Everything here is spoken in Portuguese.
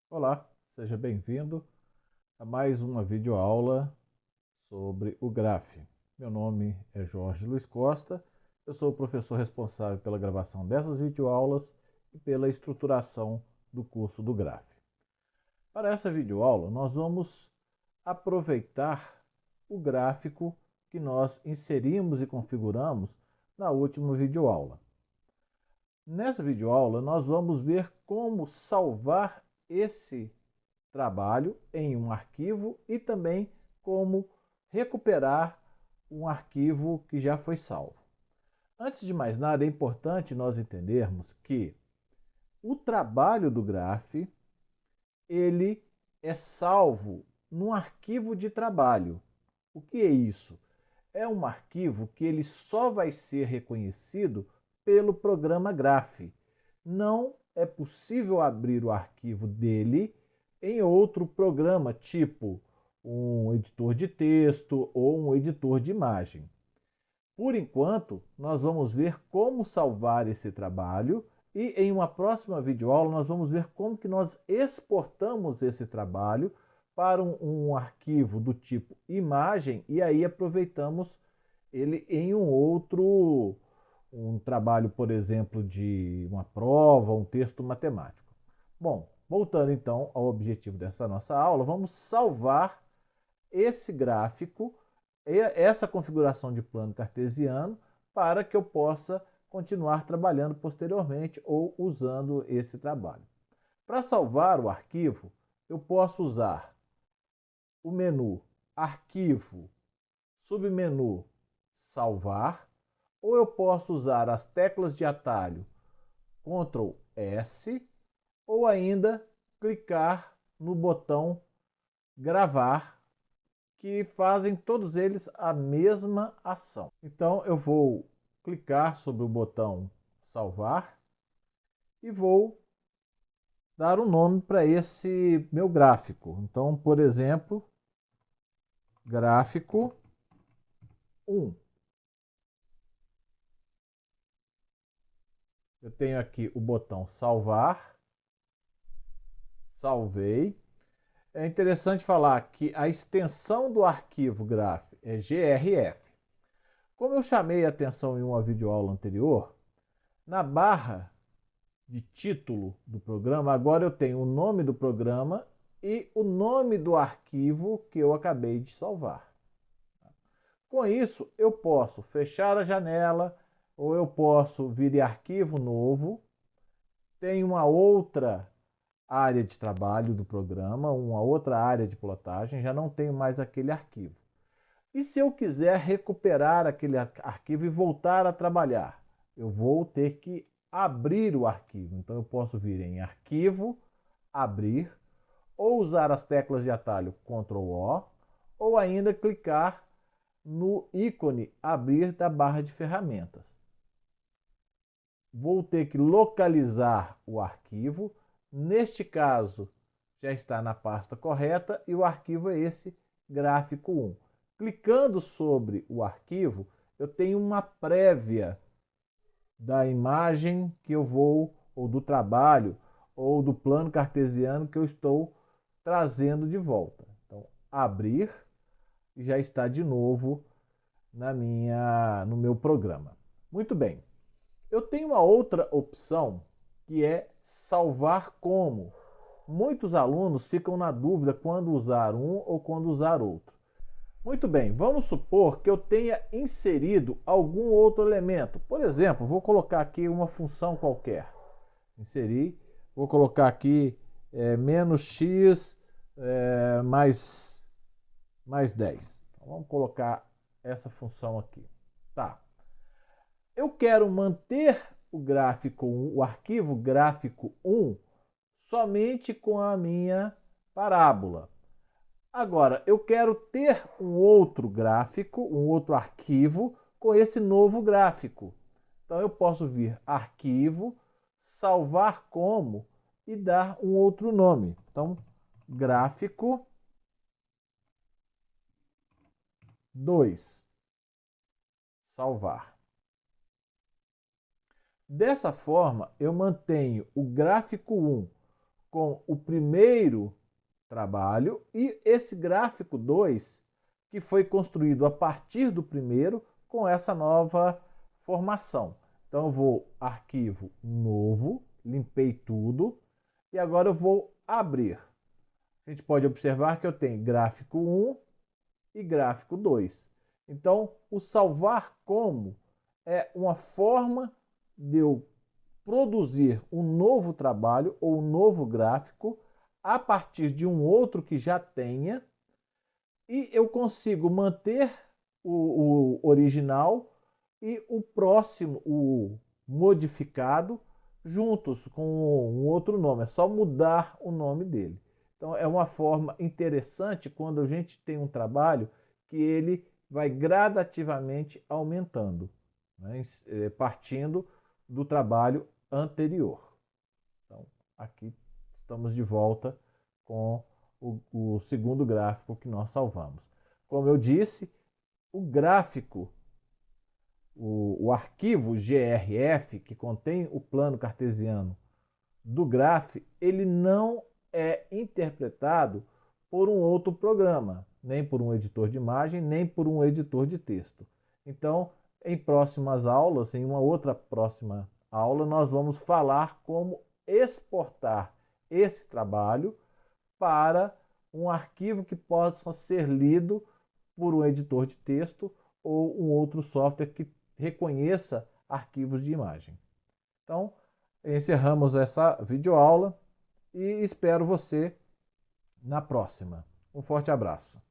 Olá, seja bem-vindo a mais uma videoaula sobre o Graph. Meu nome é Jorge Luiz Costa, eu sou o professor responsável pela gravação dessas videoaulas e pela estruturação do curso do Graph. Para essa videoaula, nós vamos aproveitar o gráfico que nós inserimos e configuramos na última videoaula. Nessa videoaula, nós vamos ver como salvar esse trabalho em um arquivo e também como recuperar um arquivo que já foi salvo. Antes de mais nada, é importante nós entendermos que o trabalho do Graph, ele é salvo num arquivo de trabalho. O que é isso? É um arquivo que ele só vai ser reconhecido pelo programa Graph. Não é possível abrir o arquivo dele em outro programa, tipo um editor de texto ou um editor de imagem. Por enquanto, nós vamos ver como salvar esse trabalho e em uma próxima videoaula nós vamos ver como que nós exportamos esse trabalho para um arquivo do tipo imagem e aí aproveitamos ele em um trabalho, por exemplo, de uma prova, um texto matemático. Bom, voltando então ao objetivo dessa nossa aula, vamos salvar esse gráfico, essa configuração de plano cartesiano, para que eu possa continuar trabalhando posteriormente ou usando esse trabalho. Para salvar o arquivo, eu posso usar o menu Arquivo, submenu Salvar, ou eu posso usar as teclas de atalho Ctrl S, ou ainda clicar no botão Gravar, que fazem todos eles a mesma ação. Então eu vou clicar sobre o botão salvar e vou dar um nome para esse meu gráfico. Então, por exemplo, gráfico 1. Eu tenho aqui o botão salvar, salvei. É interessante falar que a extensão do arquivo graph é grf. Como eu chamei a atenção em uma videoaula anterior, na barra de título do programa, agora eu tenho o nome do programa e o nome do arquivo que eu acabei de salvar. Com isso, eu posso fechar a janela ou eu posso vir em arquivo novo. Tem uma outra área de trabalho do programa, uma outra área de plotagem, já não tenho mais aquele arquivo. E se eu quiser recuperar aquele arquivo e voltar a trabalhar, eu vou ter que abrir o arquivo. Então eu posso vir em Arquivo, Abrir, ou usar as teclas de atalho Ctrl O, ou ainda clicar no ícone Abrir da barra de ferramentas. Vou ter que localizar o arquivo. Neste caso, já está na pasta correta e o arquivo é esse, gráfico 1. Clicando sobre o arquivo, eu tenho uma prévia da imagem que eu vou, ou do trabalho, ou do plano cartesiano que eu estou trazendo de volta. Então, abrir e já está de novo no meu programa. Muito bem. Eu tenho uma outra opção que é salvar como. Muitos alunos ficam na dúvida quando usar um ou quando usar outro. Muito bem, vamos supor que eu tenha inserido algum outro elemento. Por exemplo, vou colocar aqui uma função qualquer. Inserir, vou colocar aqui menos x mais 10. Então, vamos colocar essa função aqui. Tá. Eu quero manter o gráfico 1, o arquivo gráfico 1, somente com a minha parábola. Agora, eu quero ter um outro gráfico, um outro arquivo com esse novo gráfico. Então eu posso vir arquivo, salvar como e dar um outro nome. Então, gráfico 2, salvar. Dessa forma, eu mantenho o gráfico 1 com o primeiro trabalho e esse gráfico 2 que foi construído a partir do primeiro com essa nova formação. Então eu vou arquivo novo, limpei tudo e agora eu vou abrir. A gente pode observar que eu tenho gráfico 1 e gráfico 2. Então o salvar como é uma forma de eu produzir um novo trabalho ou um novo gráfico a partir de um outro que já tenha e eu consigo manter o original e o próximo, o modificado, juntos com um outro nome. É só mudar o nome dele. Então é uma forma interessante quando a gente tem um trabalho que ele vai gradativamente aumentando, né? Partindo do trabalho anterior. Então aqui estamos de volta com o segundo gráfico que nós salvamos. Como eu disse, o gráfico, o arquivo GRF, que contém o plano cartesiano do graph, ele não é interpretado por um outro programa, nem por um editor de imagem, nem por um editor de texto. Então, em próximas aulas, em uma outra próxima aula, nós vamos falar como exportar esse trabalho para um arquivo que possa ser lido por um editor de texto ou um outro software que reconheça arquivos de imagem. Então, encerramos essa videoaula e espero você na próxima. Um forte abraço.